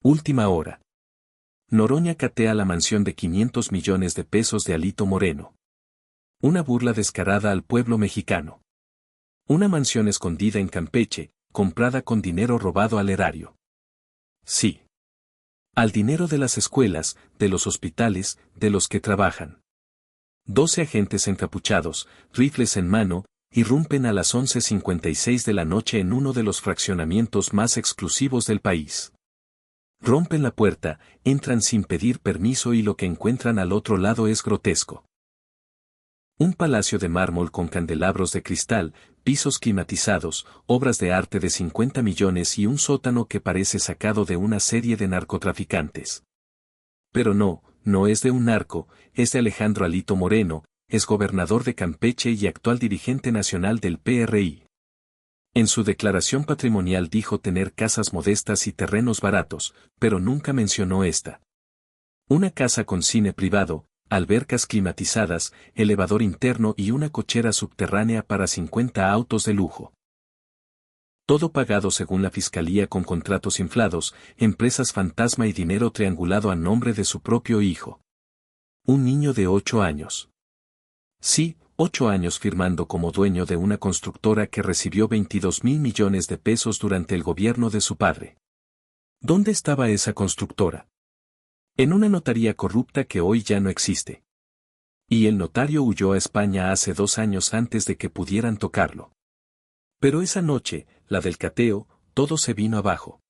Última hora. Noroña catea la mansión de 500 millones de pesos de Alito Moreno. Una burla descarada al pueblo mexicano. Una mansión escondida en Campeche, comprada con dinero robado al erario. Sí. Al dinero de las escuelas, de los hospitales, de los que trabajan. 12 agentes encapuchados, rifles en mano, irrumpen a las 11:56 de la noche en uno de los fraccionamientos más exclusivos del país. Rompen la puerta, entran sin pedir permiso y lo que encuentran al otro lado es grotesco. Un palacio de mármol con candelabros de cristal, pisos climatizados, obras de arte de 50 millones y un sótano que parece sacado de una serie de narcotraficantes. Pero no es de un narco, es de Alejandro Alito Moreno, es gobernador de Campeche y actual dirigente nacional del PRI. En su declaración patrimonial dijo tener casas modestas y terrenos baratos, pero nunca mencionó esta. Una casa con cine privado, albercas climatizadas, elevador interno y una cochera subterránea para 50 autos de lujo. Todo pagado según la fiscalía con contratos inflados, empresas fantasma y dinero triangulado a nombre de su propio hijo. Un niño de 8 años. Sí, 8 años firmando como dueño de una constructora que recibió 22.000 millones de pesos durante el gobierno de su padre. ¿Dónde estaba esa constructora? En una notaría corrupta que hoy ya no existe. Y el notario huyó a España hace 2 años antes de que pudieran tocarlo. Pero esa noche, la del cateo, todo se vino abajo.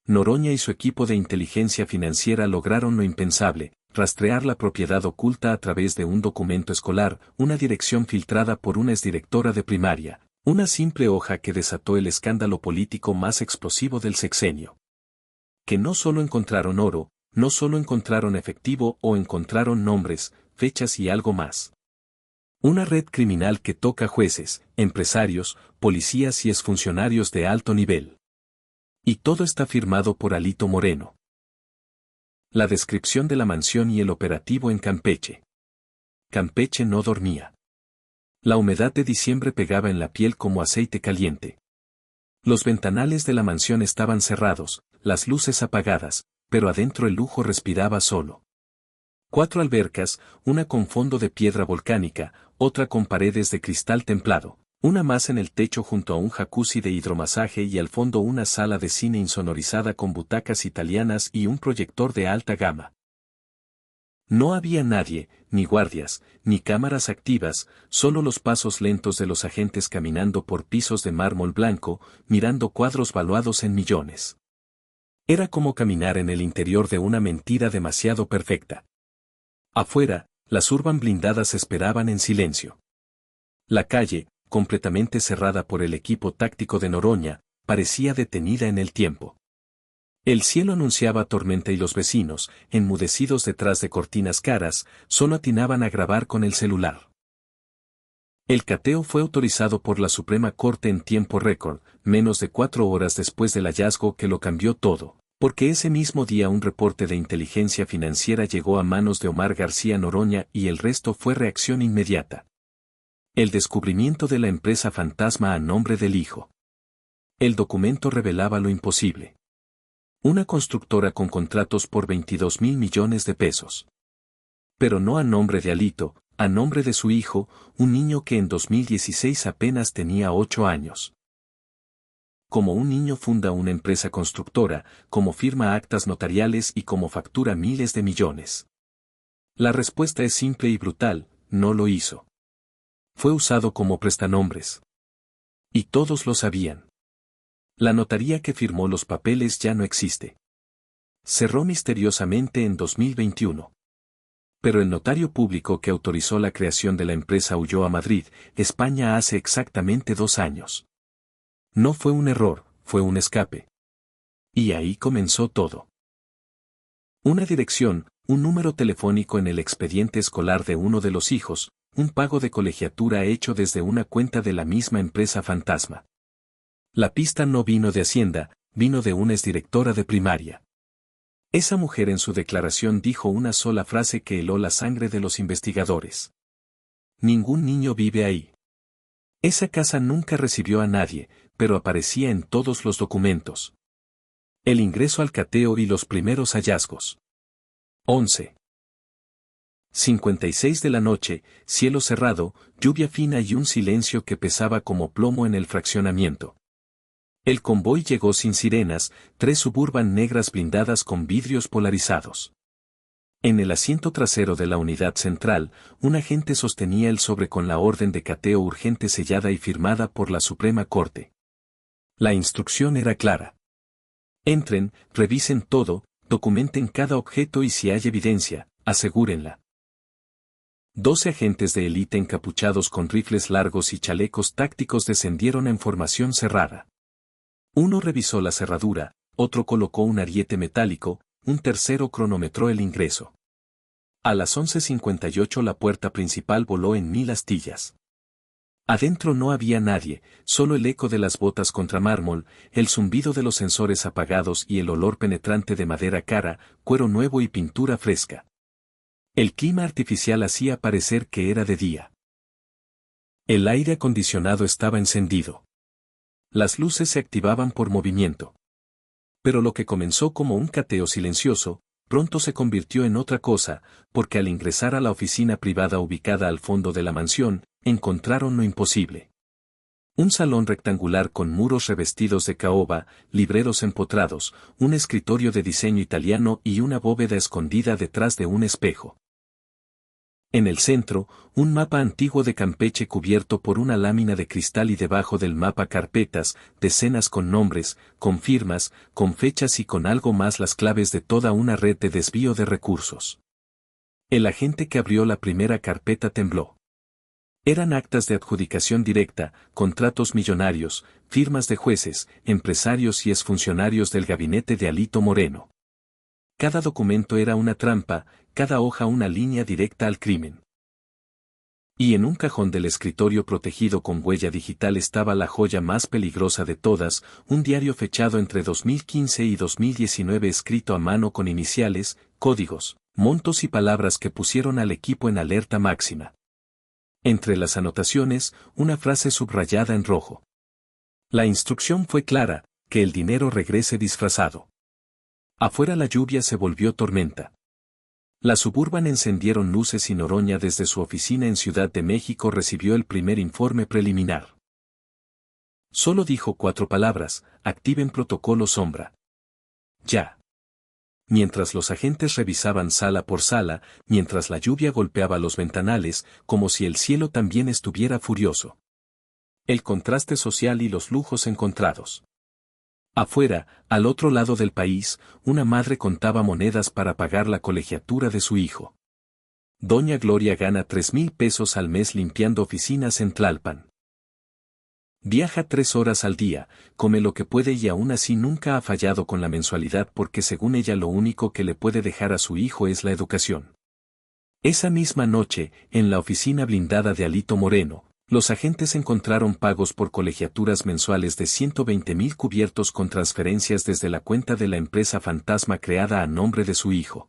Noroña y su equipo de inteligencia financiera lograron lo impensable, rastrear la propiedad oculta a través de un documento escolar, una dirección filtrada por una exdirectora de primaria, una simple hoja que desató el escándalo político más explosivo del sexenio. Que no solo encontraron oro, no solo encontraron efectivo o encontraron nombres, fechas y algo más. Una red criminal que toca jueces, empresarios, policías y exfuncionarios de alto nivel. Y todo está firmado por Alito Moreno. La descripción de la mansión y el operativo en Campeche. Campeche no dormía. La humedad de diciembre pegaba en la piel como aceite caliente. Los ventanales de la mansión estaban cerrados, las luces apagadas, pero adentro el lujo respiraba solo. 4 albercas, una con fondo de piedra volcánica, otra con paredes de cristal templado, una más en el techo junto a un jacuzzi de hidromasaje y al fondo una sala de cine insonorizada con butacas italianas y un proyector de alta gama. No había nadie, ni guardias, ni cámaras activas, solo los pasos lentos de los agentes caminando por pisos de mármol blanco, mirando cuadros valuados en millones. Era como caminar en el interior de una mentira demasiado perfecta. Afuera, las urban blindadas esperaban en silencio. La calle, completamente cerrada por el equipo táctico de Noroña, parecía detenida en el tiempo. El cielo anunciaba tormenta y los vecinos, enmudecidos detrás de cortinas caras, solo atinaban a grabar con el celular. El cateo fue autorizado por la Suprema Corte en tiempo récord, menos de 4 horas después del hallazgo que lo cambió todo, porque ese mismo día un reporte de inteligencia financiera llegó a manos de Omar García Noroña y el resto fue reacción inmediata. El descubrimiento de la empresa fantasma a nombre del hijo. El documento revelaba lo imposible. Una constructora con contratos por 22.000 millones de pesos. Pero no a nombre de Alito, a nombre de su hijo, un niño que en 2016 apenas tenía 8 años. Como un niño funda una empresa constructora, como firma actas notariales y como factura miles de millones. La respuesta es simple y brutal, no lo hizo. Fue usado como prestanombres. Y todos lo sabían. La notaría que firmó los papeles ya no existe. Cerró misteriosamente en 2021. Pero el notario público que autorizó la creación de la empresa huyó a Madrid, España hace exactamente 2 años. No fue un error, fue un escape. Y ahí comenzó todo. Una dirección, un número telefónico en el expediente escolar de uno de los hijos, un pago de colegiatura hecho desde una cuenta de la misma empresa fantasma. La pista no vino de Hacienda, vino de una exdirectora de primaria. Esa mujer en su declaración dijo una sola frase que heló la sangre de los investigadores. Ningún niño vive ahí. Esa casa nunca recibió a nadie, pero aparecía en todos los documentos. El ingreso al cateo y los primeros hallazgos. 11:56 de la noche, cielo cerrado, lluvia fina y un silencio que pesaba como plomo en el fraccionamiento. El convoy llegó sin sirenas, 3 Suburban negras blindadas con vidrios polarizados. En el asiento trasero de la unidad central, un agente sostenía el sobre con la orden de cateo urgente sellada y firmada por la Suprema Corte. La instrucción era clara. Entren, revisen todo, documenten cada objeto y si hay evidencia, asegúrenla. 12 agentes de élite encapuchados con rifles largos y chalecos tácticos descendieron en formación cerrada. Uno revisó la cerradura, otro colocó un ariete metálico, un tercero cronometró el ingreso. A las 11:58 la puerta principal voló en 1000 astillas. Adentro no había nadie, solo el eco de las botas contra mármol, el zumbido de los sensores apagados y el olor penetrante de madera cara, cuero nuevo y pintura fresca. El clima artificial hacía parecer que era de día. El aire acondicionado estaba encendido. Las luces se activaban por movimiento. Pero lo que comenzó como un cateo silencioso, pronto se convirtió en otra cosa, porque al ingresar a la oficina privada ubicada al fondo de la mansión, encontraron lo imposible. Un salón rectangular con muros revestidos de caoba, libreros empotrados, un escritorio de diseño italiano y una bóveda escondida detrás de un espejo. En el centro, un mapa antiguo de Campeche cubierto por una lámina de cristal y debajo del mapa carpetas, decenas con nombres, con firmas, con fechas y con algo más las claves de toda una red de desvío de recursos. El agente que abrió la primera carpeta tembló. Eran actas de adjudicación directa, contratos millonarios, firmas de jueces, empresarios y exfuncionarios del gabinete de Alito Moreno. Cada documento era una trampa, cada hoja una línea directa al crimen. Y en un cajón del escritorio protegido con huella digital estaba la joya más peligrosa de todas, un diario fechado entre 2015 y 2019 escrito a mano con iniciales, códigos, montos y palabras que pusieron al equipo en alerta máxima. Entre las anotaciones, una frase subrayada en rojo. La instrucción fue clara, que el dinero regrese disfrazado. Afuera la lluvia se volvió tormenta. La Suburban encendieron luces y Noroña desde su oficina en Ciudad de México recibió el primer informe preliminar. Solo dijo 4 palabras, activen protocolo sombra. Ya. Mientras los agentes revisaban sala por sala, mientras la lluvia golpeaba los ventanales, como si el cielo también estuviera furioso. El contraste social y los lujos encontrados. Afuera, al otro lado del país, una madre contaba monedas para pagar la colegiatura de su hijo. Doña Gloria gana 3,000 pesos al mes limpiando oficinas en Tlalpan. Viaja 3 horas al día, come lo que puede y aún así nunca ha fallado con la mensualidad porque según ella lo único que le puede dejar a su hijo es la educación. Esa misma noche, en la oficina blindada de Alito Moreno, los agentes encontraron pagos por colegiaturas mensuales de 120,000 cubiertos con transferencias desde la cuenta de la empresa fantasma creada a nombre de su hijo.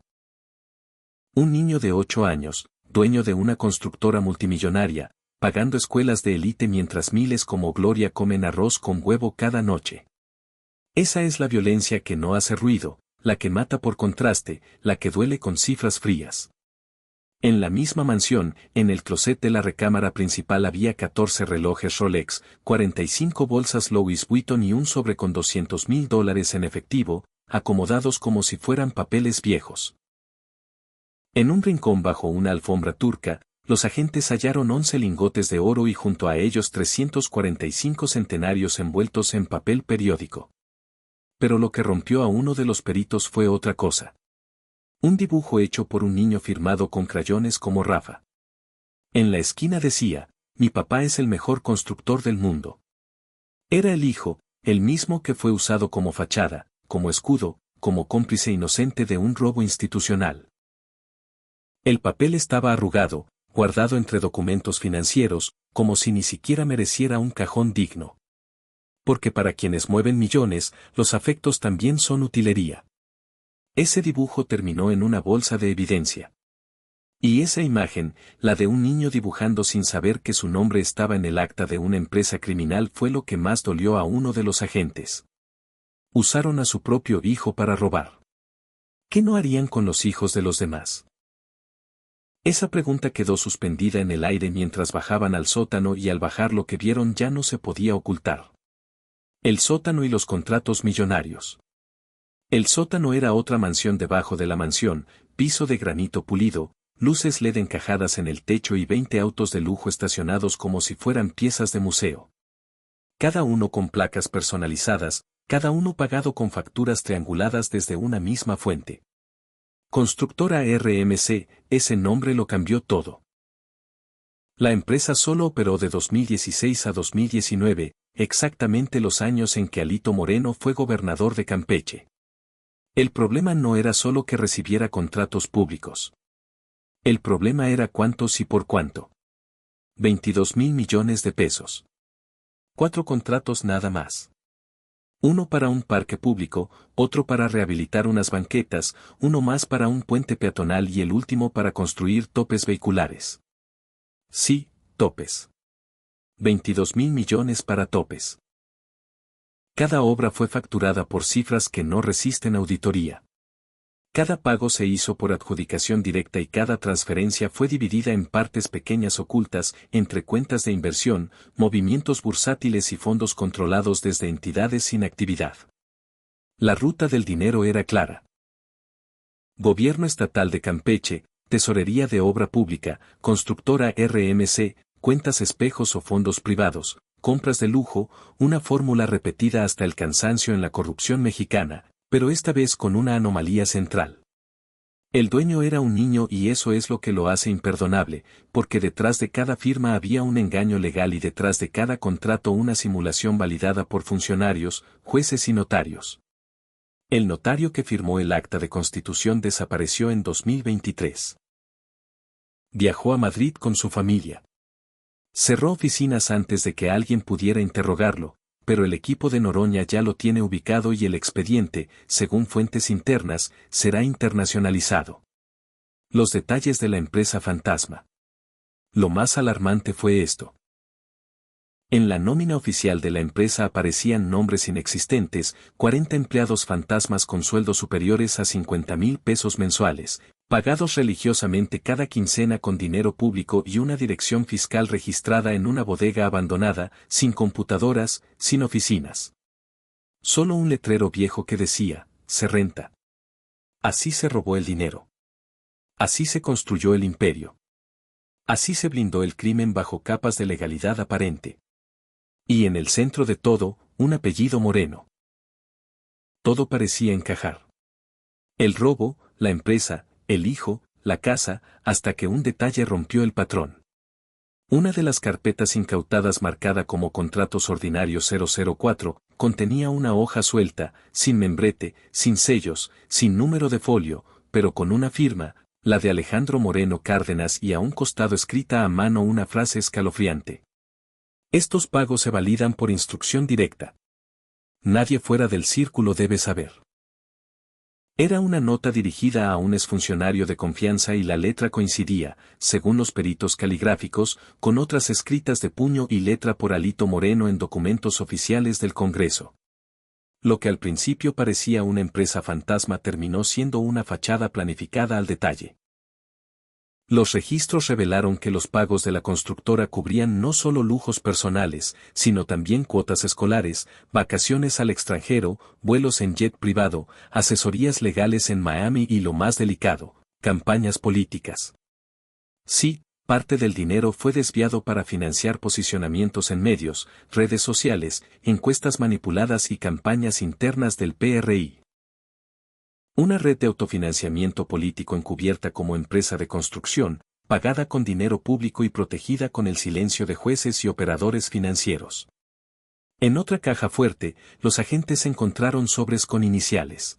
Un niño de 8 años, dueño de una constructora multimillonaria, pagando escuelas de élite mientras miles como Gloria comen arroz con huevo cada noche. Esa es la violencia que no hace ruido, la que mata por contraste, la que duele con cifras frías. En la misma mansión, en el closet de la recámara principal había 14 relojes Rolex, 45 bolsas Louis Vuitton y un sobre con $200,000 en efectivo, acomodados como si fueran papeles viejos. En un rincón bajo una alfombra turca, los agentes hallaron 11 lingotes de oro y junto a ellos 345 centenarios envueltos en papel periódico. Pero lo que rompió a uno de los peritos fue otra cosa. Un dibujo hecho por un niño firmado con crayones como Rafa. En la esquina decía, mi papá es el mejor constructor del mundo. Era el hijo, el mismo que fue usado como fachada, como escudo, como cómplice inocente de un robo institucional. El papel estaba arrugado, guardado entre documentos financieros, como si ni siquiera mereciera un cajón digno. Porque para quienes mueven millones, los afectos también son utilería. Ese dibujo terminó en una bolsa de evidencia. Y esa imagen, la de un niño dibujando sin saber que su nombre estaba en el acta de una empresa criminal fue lo que más dolió a uno de los agentes. Usaron a su propio hijo para robar. ¿Qué no harían con los hijos de los demás? Esa pregunta quedó suspendida en el aire mientras bajaban al sótano y al bajar lo que vieron ya no se podía ocultar. El sótano y los contratos millonarios. El sótano era otra mansión debajo de la mansión, piso de granito pulido, luces LED encajadas en el techo y 20 autos de lujo estacionados como si fueran piezas de museo. Cada uno con placas personalizadas, cada uno pagado con facturas trianguladas desde una misma fuente. Constructora RMC, ese nombre lo cambió todo. La empresa solo operó de 2016 a 2019, exactamente los años en que Alito Moreno fue gobernador de Campeche. El problema no era solo que recibiera contratos públicos. El problema era cuántos y por cuánto. 22.000 millones de pesos. 4 contratos nada más. Uno para un parque público, otro para rehabilitar unas banquetas, uno más para un puente peatonal y el último para construir topes vehiculares. Sí, topes. 22.000 millones para topes. Cada obra fue facturada por cifras que no resisten auditoría. Cada pago se hizo por adjudicación directa y cada transferencia fue dividida en partes pequeñas ocultas entre cuentas de inversión, movimientos bursátiles y fondos controlados desde entidades sin actividad. La ruta del dinero era clara. Gobierno Estatal de Campeche, Tesorería de Obra Pública, Constructora RMC, cuentas espejos o fondos privados, compras de lujo, una fórmula repetida hasta el cansancio en la corrupción mexicana, pero esta vez con una anomalía central. El dueño era un niño y eso es lo que lo hace imperdonable, porque detrás de cada firma había un engaño legal y detrás de cada contrato una simulación validada por funcionarios, jueces y notarios. El notario que firmó el acta de constitución desapareció en 2023. Viajó a Madrid con su familia. Cerró oficinas antes de que alguien pudiera interrogarlo, pero el equipo de Noroña ya lo tiene ubicado y el expediente, según fuentes internas, será internacionalizado. Los detalles de la empresa fantasma. Lo más alarmante fue esto. En la nómina oficial de la empresa aparecían nombres inexistentes, 40 empleados fantasmas con sueldos superiores a 50,000 pesos mensuales, pagados religiosamente cada quincena con dinero público y una dirección fiscal registrada en una bodega abandonada, sin computadoras, sin oficinas. Solo un letrero viejo que decía, se renta. Así se robó el dinero. Así se construyó el imperio. Así se blindó el crimen bajo capas de legalidad aparente. Y en el centro de todo, un apellido Moreno. Todo parecía encajar. El robo, la empresa, el hijo, la casa, hasta que un detalle rompió el patrón. Una de las carpetas incautadas marcada como contratos ordinarios 004, contenía una hoja suelta, sin membrete, sin sellos, sin número de folio, pero con una firma, la de Alejandro Moreno Cárdenas y a un costado escrita a mano una frase escalofriante. Estos pagos se validan por instrucción directa. Nadie fuera del círculo debe saber. Era una nota dirigida a un exfuncionario de confianza y la letra coincidía, según los peritos caligráficos, con otras escritas de puño y letra por Alito Moreno en documentos oficiales del Congreso. Lo que al principio parecía una empresa fantasma terminó siendo una fachada planificada al detalle. Los registros revelaron que los pagos de la constructora cubrían no solo lujos personales, sino también cuotas escolares, vacaciones al extranjero, vuelos en jet privado, asesorías legales en Miami y lo más delicado, campañas políticas. Sí, parte del dinero fue desviado para financiar posicionamientos en medios, redes sociales, encuestas manipuladas y campañas internas del PRI. Una red de autofinanciamiento político encubierta como empresa de construcción, pagada con dinero público y protegida con el silencio de jueces y operadores financieros. En otra caja fuerte, los agentes encontraron sobres con iniciales.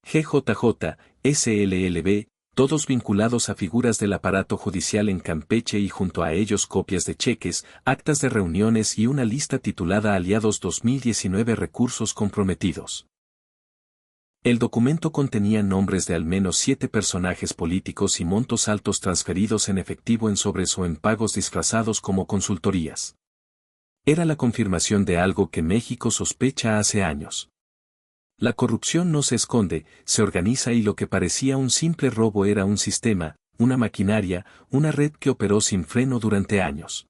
GJJ, SLLB, todos vinculados a figuras del aparato judicial en Campeche y junto a ellos copias de cheques, actas de reuniones y una lista titulada Aliados 2019 Recursos comprometidos. El documento contenía nombres de al menos 7 personajes políticos y montos altos transferidos en efectivo en sobres o en pagos disfrazados como consultorías. Era la confirmación de algo que México sospecha hace años. La corrupción no se esconde, se organiza y lo que parecía un simple robo era un sistema, una maquinaria, una red que operó sin freno durante años.